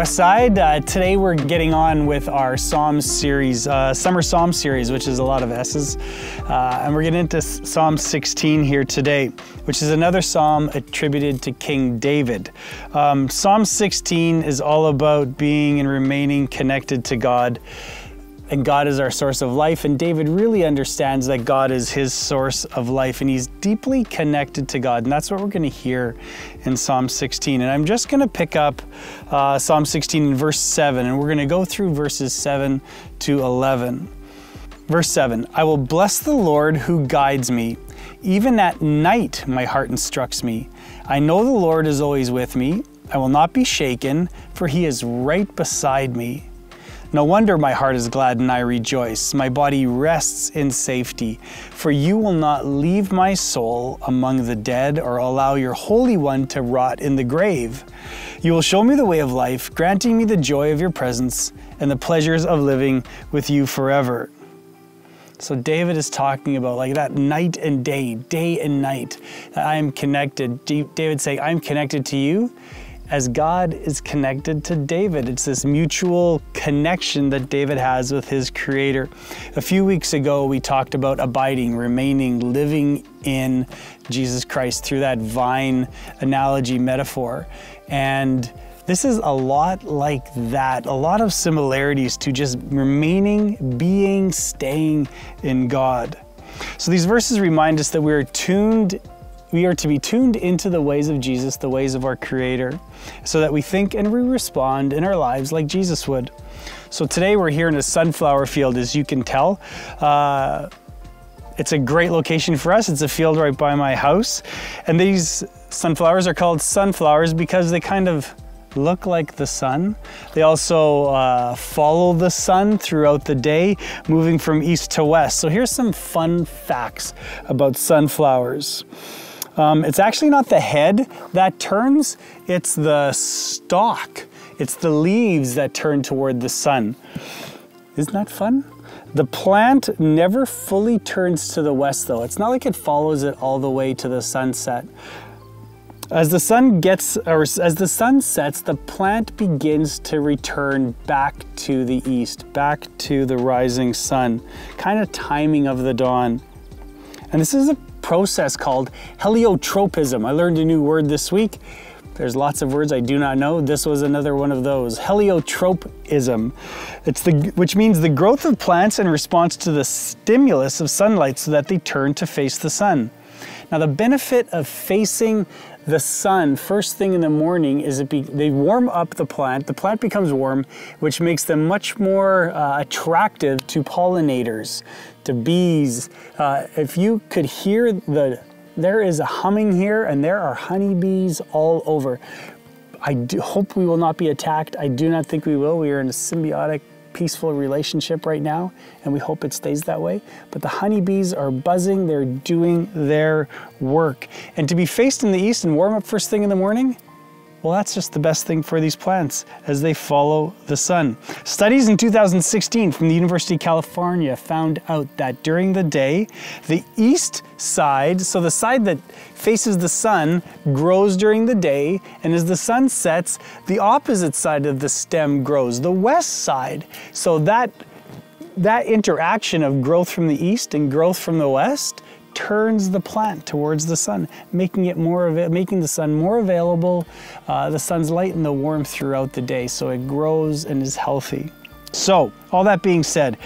Westside. Today we're getting on with our Psalms series, Summer Psalm series, which is a lot of S's. And we're getting into Psalm 16 here today, which is another psalm attributed to King David. Psalm 16 is all about being and remaining connected to God. And God is our source of life, and David really understands that God is his source of life, and he's deeply connected to God, and that's what we're going to hear in Psalm 16. And I'm just going to pick up Psalm 16 in verse 7, and we're going to go through verses 7 to 11. Verse 7, I will bless the Lord who guides me. Even at night my heart instructs me. I know the Lord is always with me. I will not be shaken, for he is right beside me. No wonder my heart is glad and I rejoice. My body rests in safety. For you will not leave my soul among the dead or allow your Holy One to rot in the grave. You will show me the way of life, granting me the joy of your presence and the pleasures of living with you forever. So David is talking about like that night and day and night, that I am connected. David's saying, I'm connected to you as God is connected to David. It's this mutual connection that David has with his Creator. A few weeks ago, we talked about abiding, remaining, living in Jesus Christ through that vine analogy metaphor. And this is a lot like that, a lot of similarities to just remaining, being, staying in God. So these verses remind us that we are to be tuned into the ways of Jesus, the ways of our Creator, so that we think and we respond in our lives like Jesus would. So today we're here in a sunflower field, as you can tell. It's a great location for us. It's a field right by my house. And these sunflowers are called sunflowers because they kind of look like the sun. They also follow the sun throughout the day, moving from east to west. So here's some fun facts about sunflowers. It's actually not the head that turns, it's the stalk. It's the leaves that turn toward the sun. Isn't that fun? The plant never fully turns to the west though. It's not like it follows it all the way to the sunset. As the sun sets, the plant begins to return back to the east, back to the rising sun, kind of timing of the dawn. And this is a process called heliotropism. I learned a new word this week. There's lots of words I do not know. This was another one of those. Heliotropism. Which means the growth of plants in response to the stimulus of sunlight so that they turn to face the sun. Now the benefit of facing the sun first thing in the morning is they warm up the plant becomes warm, which makes them much more attractive to pollinators, to bees. If you could hear there is a humming here and there are honeybees all over. I do hope we will not be attacked. I do not think we will. We are in a symbiotic, peaceful relationship right now, and we hope it stays that way. But the honeybees are buzzing, they're doing their work. And to be faced in the east and warm up first thing in the morning, well, that's just the best thing for these plants as they follow the sun. Studies in 2016 from the University of California found out that during the day, the east side, so the side that faces the sun, grows during the day, and as the sun sets, the opposite side of the stem grows, the west side. So that interaction of growth from the east and growth from the west turns the plant towards the sun, making the sun more available, the sun's light and the warmth throughout the day, so it grows and is healthy. So, all that being said,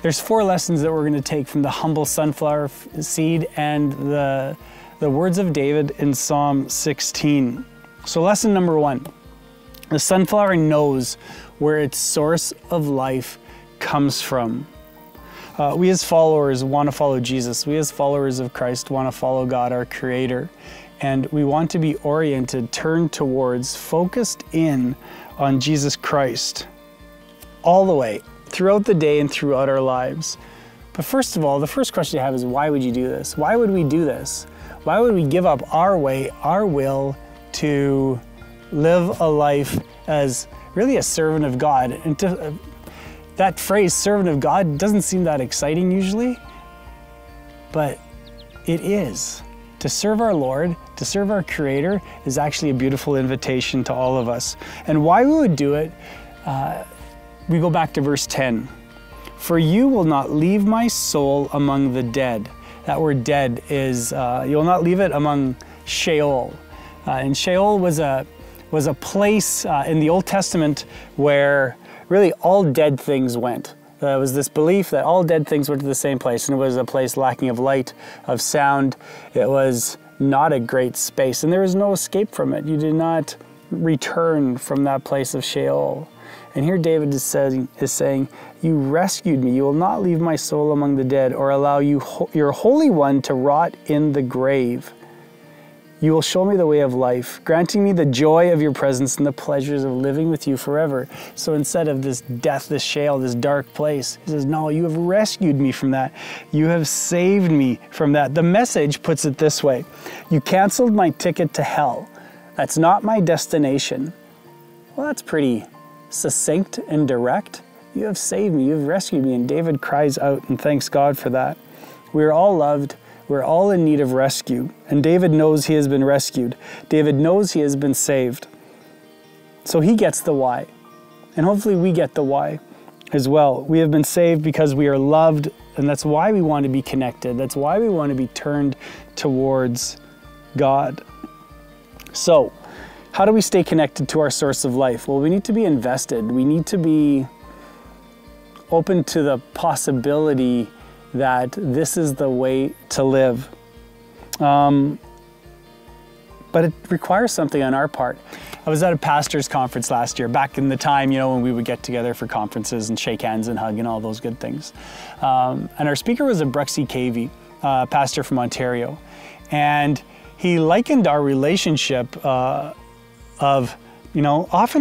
there's 4 lessons that we're going to take from the humble sunflower seed and the words of David in Psalm 16. So lesson number 1, the sunflower knows where its source of life comes from. We as followers want to follow Jesus. We as followers of Christ want to follow God, our Creator. And we want to be oriented, turned towards, focused in on Jesus Christ all the way, throughout the day and throughout our lives. But first of all, the first question you have is, why would you do this? Why would we do this? Why would we give up our way, our will, to live a life as really a servant of God? And that phrase, servant of God, doesn't seem that exciting usually, but it is. To serve our Lord, to serve our Creator, is actually a beautiful invitation to all of us. And why we would do it, we go back to verse 10. For you will not leave my soul among the dead. That word dead is, you will not leave it among Sheol. And Sheol was a place in the Old Testament where really all dead things went. There was this belief that all dead things went to the same place, and it was a place lacking of light, of sound. It was not a great space, and there was no escape from it. You did not return from that place of Sheol. And here David is saying, you rescued me. You will not leave my soul among the dead or allow your Holy One to rot in the grave. You will show me the way of life, granting me the joy of your presence and the pleasures of living with you forever. So instead of this death, this Sheol, this dark place, he says, no, you have rescued me from that. You have saved me from that. The Message puts it this way. You canceled my ticket to hell. That's not my destination. Well, that's pretty succinct and direct. You have saved me. You have rescued me. And David cries out and thanks God for that. We are all loved. We're all in need of rescue, and David knows he has been rescued. David knows he has been saved. So he gets the why, and hopefully we get the why as well. We have been saved because we are loved, and that's why we want to be connected. That's why we want to be turned towards God. So, how do we stay connected to our source of life? Well, we need to be invested. We need to be open to the possibility that this is the way to live. But it requires something on our part. I was at a pastor's conference last year, back in the time, when we would get together for conferences and shake hands and hug and all those good things. And our speaker was a Bruxy Cavey, pastor from Ontario. And he likened our relationship often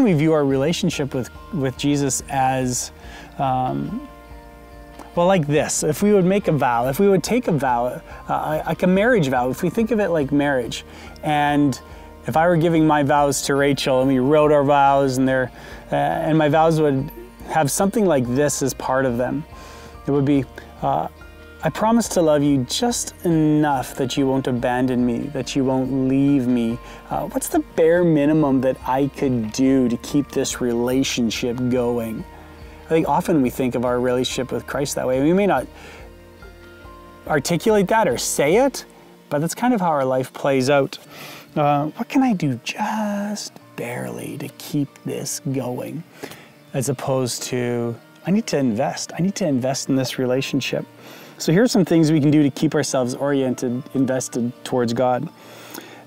we view our relationship with Jesus as, well, like this. If we would make a vow, if we would take a vow, like a marriage vow, if we think of it like marriage, and if I were giving my vows to Rachel and we wrote our vows and my vows would have something like this as part of them. It would be, I promise to love you just enough that you won't abandon me, that you won't leave me. What's the bare minimum that I could do to keep this relationship going? I think often we think of our relationship with Christ that way. We may not articulate that or say it, but that's kind of how our life plays out. What can I do just barely to keep this going? As opposed to, I need to invest. I need to invest in this relationship. So here's some things we can do to keep ourselves oriented, invested towards God.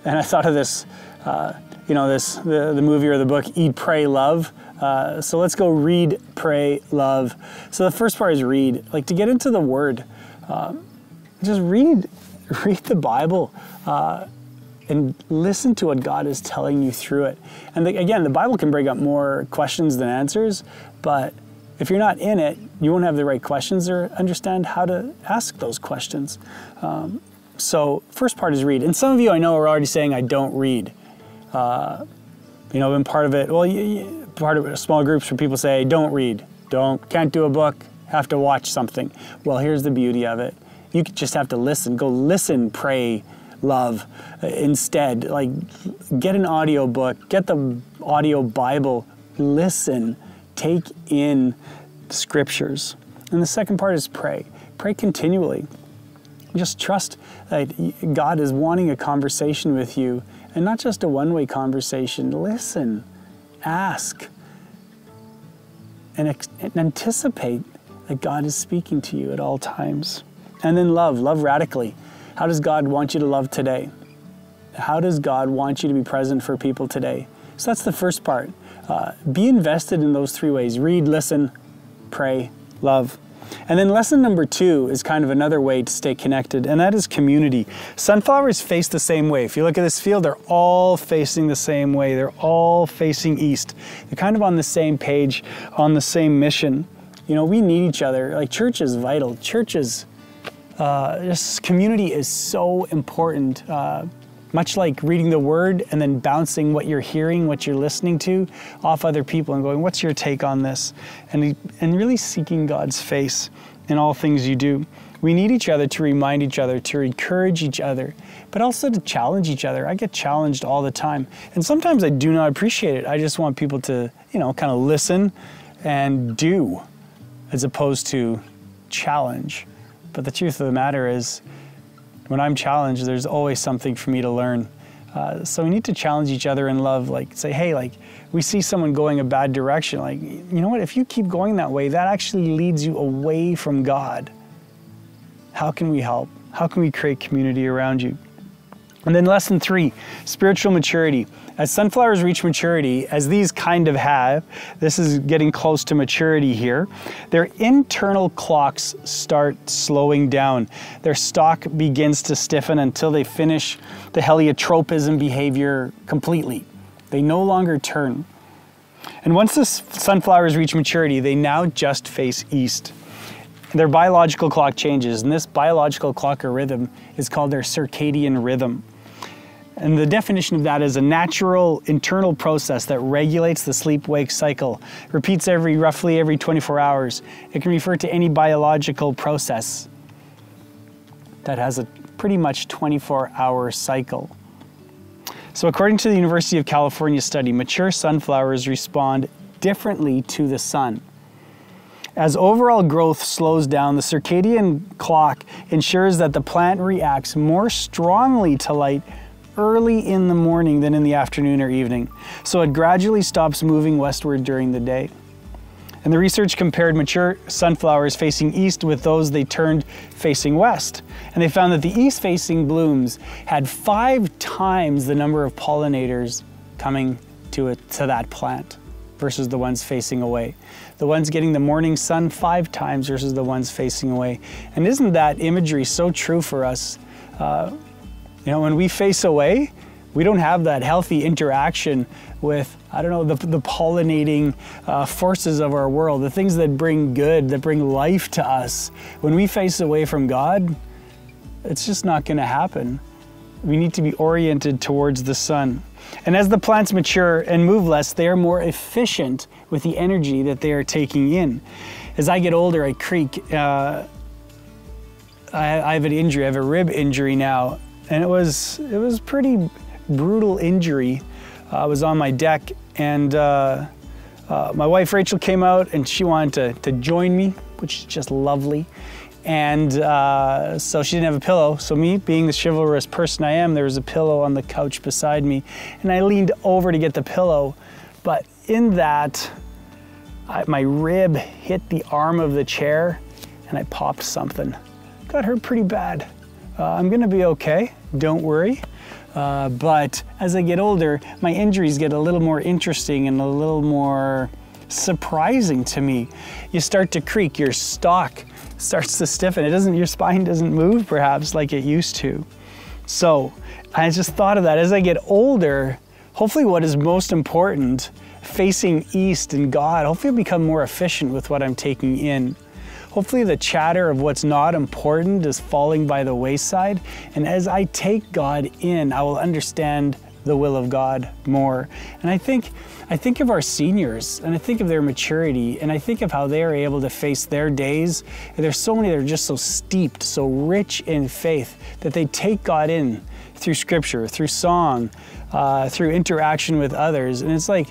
And I thought of this, the movie or the book, Eat, Pray, Love. So let's go read, pray, love. So the first part is read. Like, to get into the Word, just read the Bible and listen to what God is telling you through it. And again, the Bible can bring up more questions than answers, but if you're not in it, you won't have the right questions or understand how to ask those questions. So first part is read. And some of you I know are already saying, I don't read. Been part of it. Well, part of small groups where people say, don't read, can't do a book, have to watch something. Well, here's the beauty of it. You just have to listen. Go listen, pray, love. Instead, like, get an audio book, get the audio Bible, listen, take in scriptures. And the second part is pray. Pray continually. Just trust that God is wanting a conversation with you, and not just a one-way conversation. Listen, ask, and anticipate that God is speaking to you at all times. And then love radically. How does God want you to love today? How does God want you to be present for people today? So that's the first part. Be invested in those three ways. Read, listen, pray, love. And then lesson number 2 is kind of another way to stay connected, and that is community. Sunflowers face the same way. If you look at this field, they're all facing the same way. They're all facing east. They're kind of on the same page, on the same mission. We need each other. Like, church is vital. This community is so important. Much like reading the Word and then bouncing what you're hearing, what you're listening to, off other people and going, what's your take on this? And really seeking God's face in all things you do. We need each other to remind each other, to encourage each other, but also to challenge each other. I get challenged all the time. And sometimes I do not appreciate it. I just want people to, kind of listen and do, as opposed to challenge. But the truth of the matter is, when I'm challenged, there's always something for me to learn. So we need to challenge each other in love, say, hey, we see someone going a bad direction. You know what, if you keep going that way, that actually leads you away from God. How can we help? How can we create community around you? And then lesson 3, spiritual maturity. As sunflowers reach maturity, as these kind of have, this is getting close to maturity here, their internal clocks start slowing down. Their stalk begins to stiffen until they finish the heliotropism behavior completely. They no longer turn. And once the sunflowers reach maturity, they now just face east. Their biological clock changes, and this biological clock or rhythm is called their circadian rhythm. And the definition of that is a natural internal process that regulates the sleep-wake cycle, repeats roughly every 24 hours. It can refer to any biological process that has a pretty much 24-hour cycle. So according to the University of California study, mature sunflowers respond differently to the sun. As overall growth slows down, the circadian clock ensures that the plant reacts more strongly to light early in the morning than in the afternoon or evening. So it gradually stops moving westward during the day. And the research compared mature sunflowers facing east with those they turned facing west. And they found that the east-facing blooms had 5 times the number of pollinators coming to that plant versus the ones facing away. The ones getting the morning sun 5 times versus the ones facing away. And isn't that imagery so true for us? When we face away, we don't have that healthy interaction with, the pollinating forces of our world, the things that bring good, that bring life to us. When we face away from God, it's just not going to happen. We need to be oriented towards the sun. And as the plants mature and move less, they are more efficient with the energy that they are taking in. As I get older, I creak. I have an injury. I have a rib injury now. And it was pretty brutal injury. I was on my deck, and my wife Rachel came out, and she wanted to join me, which is just lovely. And so she didn't have a pillow. So me, being the chivalrous person I am, there was a pillow on the couch beside me, and I leaned over to get the pillow. But in that, my rib hit the arm of the chair, and I popped something. Got hurt pretty bad. I'm gonna be okay, don't worry. But as I get older, my injuries get a little more interesting and a little more surprising to me. You start to creak, your stalk starts to stiffen. Your spine doesn't move perhaps like it used to. So I just thought of that. As I get older, hopefully what is most important, facing east and God, hopefully I'll become more efficient with what I'm taking in. Hopefully the chatter of what's not important is falling by the wayside. And as I take God in, I will understand the will of God more. And I think of our seniors, and I think of their maturity, and I think of how they're able to face their days. And there's so many that are just so steeped, so rich in faith, that they take God in through scripture, through song, through interaction with others. And it's like,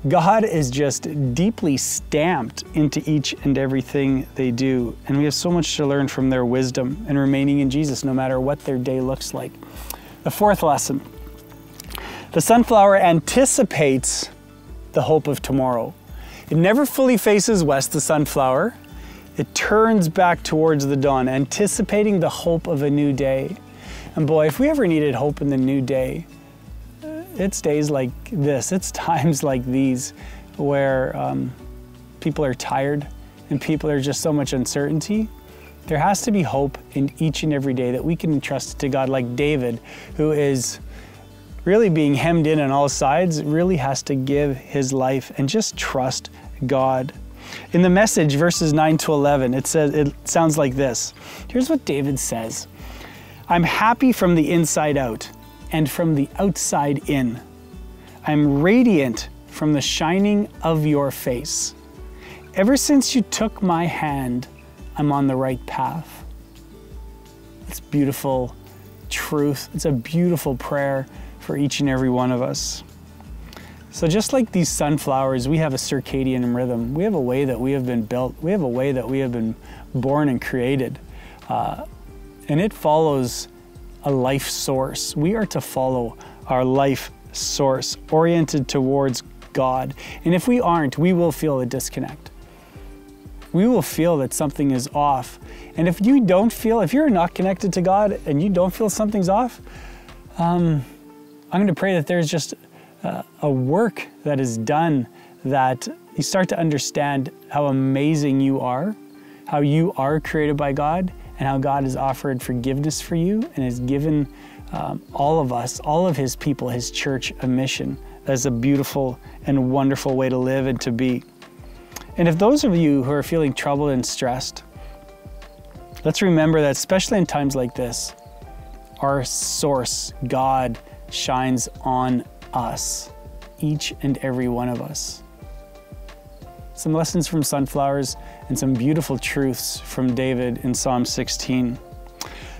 God is just deeply stamped into each and everything they do. And we have so much to learn from their wisdom and remaining in Jesus, no matter what their day looks like. The 4th lesson, the sunflower anticipates the hope of tomorrow. It never fully faces west, the sunflower. It turns back towards the dawn, anticipating the hope of a new day. And boy, if we ever needed hope in the new day, it's days like this, it's times like these where people are tired and people are just so much uncertainty. There has to be hope in each and every day that we can entrust to God, like David, who is really being hemmed in on all sides, really has to give his life and just trust God. In the Message, verses 9 to 11, it sounds like this. Here's what David says. I'm happy from the inside out and from the outside in. I'm radiant from the shining of your face. Ever since you took my hand, I'm on the right path. It's beautiful truth. It's a beautiful prayer for each and every one of us. So just like these sunflowers, we have a circadian rhythm. We have a way that we have been built. We have a way that we have been born and created. And it follows a life source. We are to follow our life source, oriented towards God. And if we aren't, we will feel a disconnect. We will feel that something is off. And if you don't feel, if you're not connected to God and you don't feel something's off, I'm going to pray that there's just a work that is done, that you start to understand how amazing you are, how you are created by God, and how God has offered forgiveness for you and has given all of us, all of his people, his church, a mission. That's a beautiful and wonderful way to live and to be. And if those of you who are feeling troubled and stressed, let's remember that especially in times like this, our source, God, shines on us, each and every one of us. Some lessons from sunflowers and some beautiful truths from David in Psalm 16.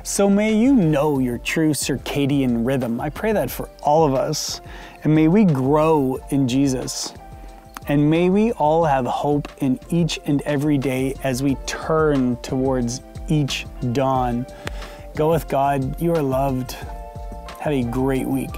So may you know your true circadian rhythm. I pray that for all of us. And may we grow in Jesus. And may we all have hope in each and every day as we turn towards each dawn. Go with God. You are loved. Have a great week.